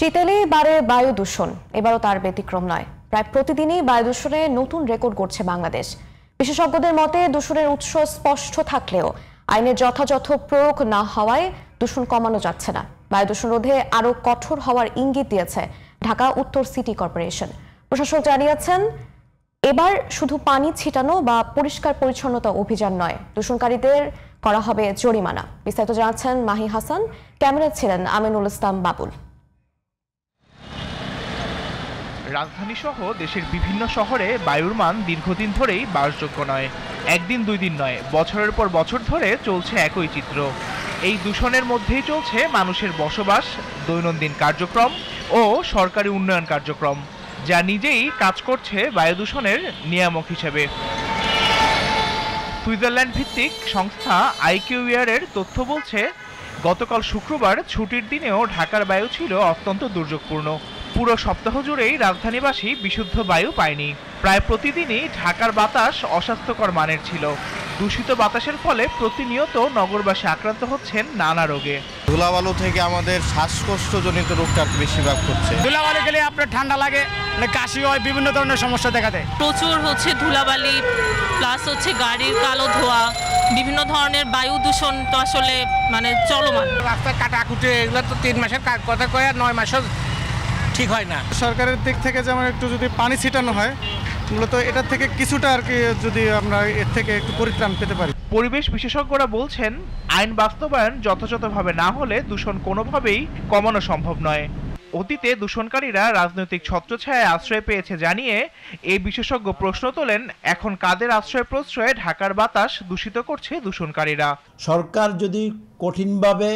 শীতেলেই বাড়ে বায়ু দূষণ, এবারও তার ব্যতিক্রম নয়। প্রায় প্রতিদিনই বায়ু দূষণে নতুন রেকর্ড করছে বাংলাদেশ। বিশেষজ্ঞদের মতে দূষণের উৎস স্পষ্ট থাকলেও আইনের যথাযথ প্রয়োগ না হওয়ায় দূষণ কমানো যাচ্ছে না। বায়ু দূষণ রোধে আরও কঠোর হওয়ার ইঙ্গিত দিয়েছে ঢাকা উত্তর সিটি কর্পোরেশন। প্রশাসক জানিয়েছেন, এবার শুধু পানি ছিটানো বা পরিষ্কার পরিচ্ছন্নতা অভিযান নয়, দূষণকারীদের করা হবে জরিমানা। বিস্তারিত জানাচ্ছেন মাহি হাসান, ক্যামেরায় ছিলেন আমিনুল ইসলাম বাবুল। রাজধানী সহ দেশের বিভিন্ন শহরে বায়ুর মান দীর্ঘদিন ধরেই বাসযোগ্য নয়। একদিন দুই দিন নয়, বছরের পর বছর ধরে চলছে একই চিত্র। এই দূষণের মধ্যেই চলছে মানুষের বসবাস, দৈনন্দিন কার্যক্রম ও সরকারি উন্নয়ন কার্যক্রম, যা নিজেই কাজ করছে বায়ু দূষণের নিয়ামক হিসেবে। সুইজারল্যান্ড ভিত্তিক সংস্থা আইকিউইয়ারের তথ্য বলছে, গতকাল শুক্রবার ছুটির দিনেও ঢাকার বায়ু ছিল অত্যন্ত দুর্যোগপূর্ণ। পুরো সপ্তাহ জুড়েই রাজধানীবাসী বিশুদ্ধ বায়ু পায়নি। প্রায় প্রতিদিনই ঢাকার বাতাস অস্বাস্থ্যকর মানের ছিল। দূষিত বাতাসের ফলে প্রতিনিয়ত নগরবাসী আক্রান্ত হচ্ছেন নানা রোগে। ধুলাবালু থেকে আমাদের শ্বাসকষ্টজনিত রোগটা বেশিরভাগ হচ্ছে। ধুলাবালি গেলে আপনার ঠান্ডা লাগে, কাশি হয়, বিভিন্ন ধরনের সমস্যা দেখা দেয়। প্রচুর ধুলাবালি, প্লাস গাড়ির কালো ধোঁয়া, বিভিন্ন ধরনের বায়ু দূষণ তো আসলে চলমান। রাস্তায় কাটাকুটি এগুলো তো 3 মাসের কথা কয়ে 9 মাসও ঠিক হয় না। সরকারের দিক থেকে যেমন একটু যদি পানি ছিটানো হয়, মূলত এটার থেকে কিছুটা আর কি, যদি আমরা এর থেকে একটু পরিত্রাণ পেতে পারি। পরিবেশ বিশেষজ্ঞরা বলছেন, আইন বাস্তবায়ন যথাযথভাবে না হলে দূষণ কোনোভাবেই কমানো সম্ভব নয়। অতীতে দূষণকারীরা রাজনৈতিক ছত্রছায়ায় আশ্রয় পেয়েছে জানিয়ে এই বিশেষজ্ঞ প্রশ্ন তোলেন, এখন কাদের আশ্রয় প্রশ্রয়ে ঢাকার বাতাস দূষিত করছে দূষণকারীরা? সরকার যদি কঠিনভাবে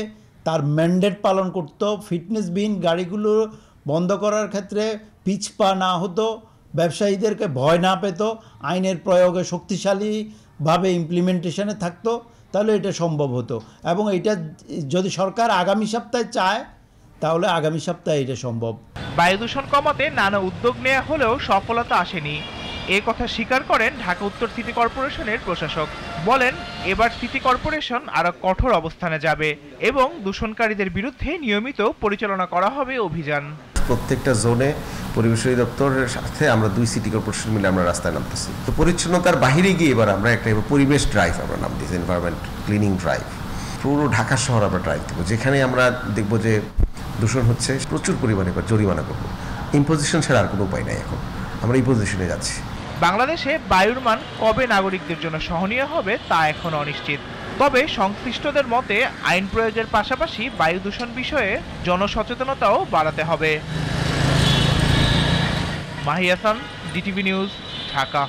তার ম্যান্ডেট পালন করত, ফিটনেসবিহীন গাড়িগুলো বন্ধ করার ক্ষেত্রে পিছপা না হতো, ব্যবসায়ীদেরকে ভয় না পেত, আইনের প্রয়োগে শক্তিশালীভাবে ইমপ্লিমেন্টেশনে থাকতো, তাহলে এটা সম্ভব হতো। এবং এটা যদি সরকার আগামী সপ্তাহে চায়, তাহলে আগামী সপ্তাহে এটা সম্ভব। বায়ু দূষণ কমাতে নানা উদ্যোগ নেওয়া হলেও সফলতা আসেনি, এ কথা স্বীকার করেন ঢাকা উত্তর সিটি কর্পোরেশনের প্রশাসক। বলেন, এবার সিটি কর্পোরেশন আরো কঠোর অবস্থানে যাবে এবং দূষণকারীদের বিরুদ্ধে নিয়মিত পরিচালনা করা হবে অভিযান। প্রত্যেকটা জোনে পরিবেশ অধিদপ্তরের সাথে আমরা 2 সিটি কর্পোরেশন মিলে আমরা রাস্তায় নামতেছি। তো পরিচ্ছন্নতার বাহিরে গিয়ে এবার আমরা একটা পরিবেশ ড্রাইভ আমরা নাম দিয়েছি, এনভায়রনমেন্ট ক্লিনিং ড্রাইভ। পুরো ঢাকা শহর আমরা ড্রাইভ দেবো, যেখানে আমরা দেখবো যে দূষণ হচ্ছে প্রচুর পরিমাণে জরিমানা করবো। ইম্পোজিশন ছাড়া আর কোনো উপায় নাই, এখন আমরা ইম্পোজিশনে যাচ্ছি। বাংলাদেশে বায়ুর মান কবে নাগরিকদের জন্য সহনীয় হবে তা এখন অনিশ্চিত। তবে সংশ্লিষ্টদের মতে আইন প্রয়োগের পাশাপাশি বায়ু দূষণ বিষয়ে জনসচেতনতাও বাড়াতে হবে। Mahi Hasan, DTV news, Dhaka.